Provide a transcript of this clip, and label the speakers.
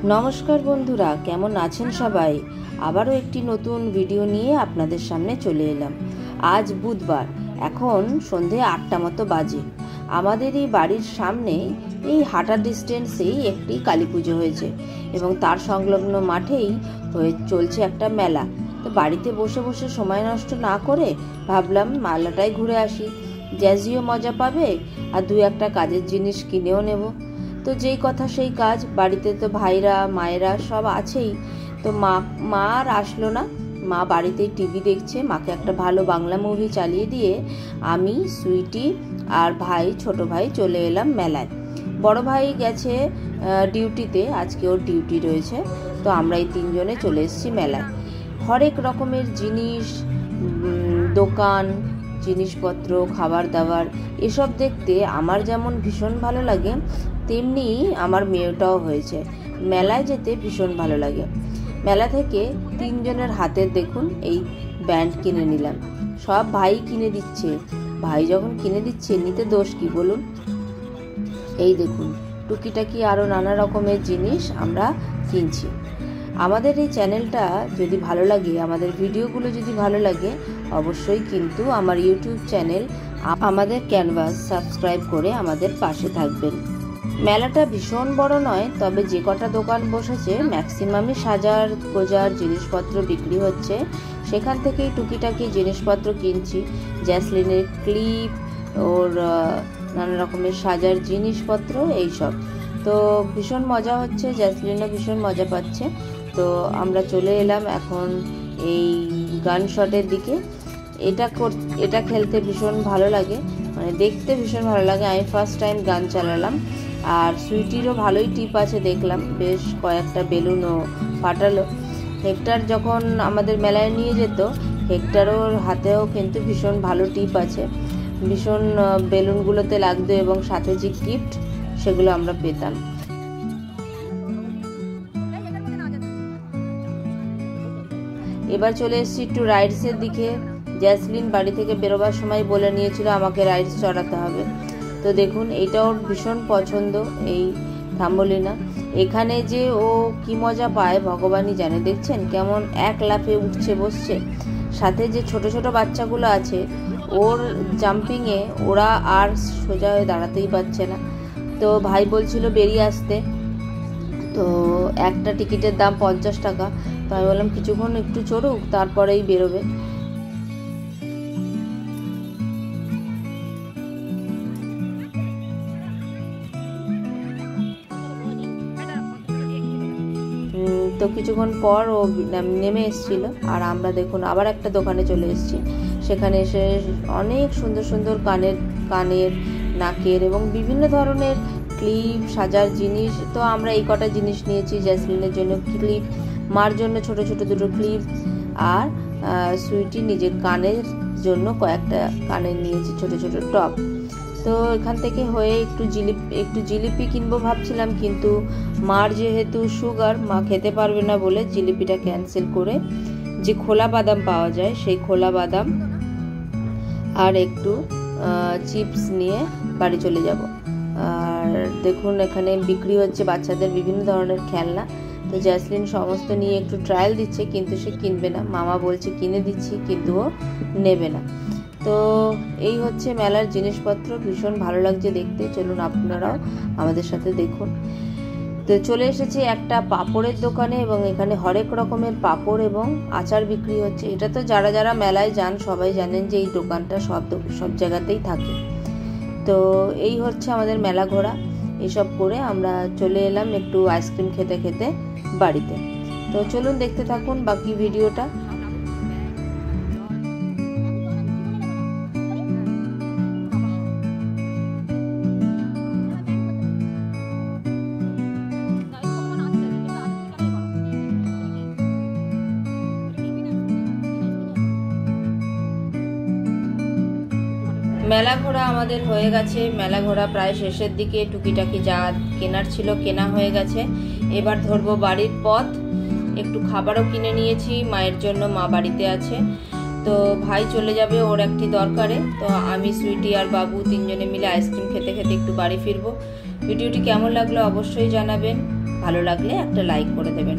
Speaker 1: नमस्कार बंधुरा केमन आছেন सबाई आबारो एकटी नतून भिडियो निये आपनादेर सामने चले एलाम। आज बुधबार एखन सन्ध्ये 8टा मतो बाजे। आमादेर एई बाड़िर सामने एई हाঁটা डिस्टेंसेई एकटी काली पुजो हयेछे एबं तार संलग्न माठेई हये चलछे एकटा मेला। तो बाड़ीते बसे बसे समय नष्ट ना करे भाबलाम मेलाटाई घुरे आसि, जैजिओ मजा पाबे आर दुई एकटा काजेर जिनिस किनेओ नेब। तो जेई कथा सेई काज, बाड़ीते तो भाईरा मायेरा सब आछेई। तो मा आर आसलो ना, मा बाड़ीतेई टीवी देखछे। माके एकटा भालो बांगला मुभि चालिये दिये आमी सुइटी आर भाई छोटो भाई चले एलाम मेलाय। बड़ो भाई गेछे डिउटिते, आजके ओर डिउटी रयेछे। तो आमरा एई तीनजने चले एसेछि मेलाय। हरेक रकमेर जिनिस, दोकान, जिनिसपत्र, खाबार दाबार एसब देखते आमार जेमन भीषण भालो लागे तेमनि आमार मेयेटाओ हयेछे। मेलाय जेते भीषण भालो लागे। मेला थेके तीनजनेर हाते देखुन एई बैंड किने निलाम। सब भाई किने दिच्छे। भाई जखन किने दिच्छे निते दोष कि बोलुन। एई देखुन टुकिटाकी आरो नाना रकमेर जिनिस आमरा किनछि। आमादेर এই চ্যানেলটা যদি ভালো লাগে, আমাদের ভিডিওগুলো যদি ভালো লাগে, অবশ্যই কিন্তু আমার ইউটিউব চ্যানেল আমাদের ক্যানভাস সাবস্ক্রাইব করে আমাদের পাশে থাকবেন। মেলাটা ভীষণ বড় নয়, তবে যে কটা দোকান বসেছে ম্যাক্সিমামই সাজার গোজার জিনিসপত্র বিক্রি হচ্ছে। সেখান থেকেই টুকিটাকি জিনিসপত্র কিনছি। জ্যাসলিনের ক্লিপ, ওর নানা রকমের সাজার জিনিসপত্র এইসব। তো ভীষণ মজা হচ্ছে, জ্যাসলিনও ভীষণ মজা পাচ্ছে। তো আমরা চলে এলাম এখন এই গান শটের দিকে। এটা খেলতে ভীষণ ভালো লাগে, মানে দেখতে ভীষণ ভালো লাগে। আমি ফার্স্ট টাইম গান চালালাম। আর সুইটিরও ভালোই টিপ আছে দেখলাম, বেশ কয়েকটা বেলুনও ফাটালো। হেক্টর যখন আমাদের মেলায় নিয়ে যেত, হেক্টরের হাতেও কিন্তু ভীষণ ভালো টিপ আছে। ভীষণ বেলুনগুলোতে লাগতো এবং সাথে যে গিফট সেগুলো আমরা পেতাম। এবার চলে এসেছি একটু রাইডসের দিকে। জ্যাসলিন বাড়ি থেকে বেরোবার সময় বলে নিয়েছিল আমাকে রাইডস চড়াতে হবে। তো দেখুন এটা ওর ভীষণ পছন্দ, এই থাম্বলিনা। এখানে যে ও কি মজা পায় ভগবানই জানে। দেখছেন কেমন এক লাফে উঠছে বসছে। সাথে যে ছোট ছোট বাচ্চাগুলো আছে, ওর জাম্পিংয়ে ওরা আর সোজা হয়ে দাঁড়াতেই পারছে না। তো ভাই বলছিল বেরিয়ে আসতে। তো একটা টিকিটের দাম 50 টাকা। তো আমি বললাম কিছুক্ষণ একটু চড়ুক, তারপরেই বেরোবে। তো কিছুক্ষণ পর ও নেমে এসেছিল। আর আমরা দেখুন আবার একটা দোকানে চলে এসেছি। সেখানে এসে অনেক সুন্দর সুন্দর কানের, নাকের এবং বিভিন্ন ধরনের ক্লিপ, সাজার জিনিস। তো আমরা এই কটা জিনিস নিয়েছি। জ্যাসলিনের জন্য ক্লিপ, মার জন্য ছোট ছোট দুটো ক্লিপ, আর সুইটি নিজের কানের জন্য কয়েকটা কানের নিয়েছি ছোট ছোট টপ। তো এখান থেকে হয়ে একটু জিলিপি কিনবো ভাবছিলাম, কিন্তু মার যেহেতু সুগার, মা খেতে পারবে না বলে জিলিপিটা ক্যান্সেল করে যে খোলা বাদাম পাওয়া যায় সেই খোলা বাদাম আর একটু চিপস নিয়ে বাড়ি চলে যাব। আর দেখুন এখানে বিক্রি হচ্ছে বাচ্চাদের বিভিন্ন ধরনের খেলনা। তো জ্যাসলিন সমস্ত নিয়ে একটু ট্রায়াল দিচ্ছে, কিন্তু সে কিনবে না। মামা বলছে কিনে দিচ্ছি, কিন্তু ও নেবে না। তো এই হচ্ছে মেলার জিনিসপত্র। ভীষণ ভালো লাগছে দেখতে। চলুন আপনারাও আমাদের সাথে দেখুন। তো চলে এসেছি একটা পাঁপড়ের দোকানে, এবং এখানে হরেক রকমের পাঁপড় এবং আচার বিক্রি হচ্ছে। এটা তো যারা যারা মেলায় যান সবাই জানেন যে এই দোকানটা সব জায়গাতেই থাকে। তো এই হচ্ছে আমাদের মেলা ঘোরা। এসব করে আমরা চলে এলাম একটু আইসক্রিম খেতে খেতে বাড়িতে। তো চলুন দেখতে থাকুন বাকি ভিডিওটা। মেলা ঘোরা আমাদের হয়ে গেছে। মেলা ঘোরা প্রায় শেষের দিকে। টুকিটাকি যা কেনার ছিল কেনা হয়ে গেছে। এবার ধরবো বাড়ির পথ। একটু খাবারও কিনে নিয়েছি মায়ের জন্য, মা বাড়িতে আছে। তো ভাই চলে যাবে ওর একটি দরকারে। তো আমি, সুইটি আর বাবু তিনজনে মিলে আইসক্রিম খেতে খেতে একটু বাড়ি ফিরবো। ভিডিওটি কেমন লাগলো অবশ্যই জানাবেন। ভালো লাগলে একটা লাইক করে দেবেন।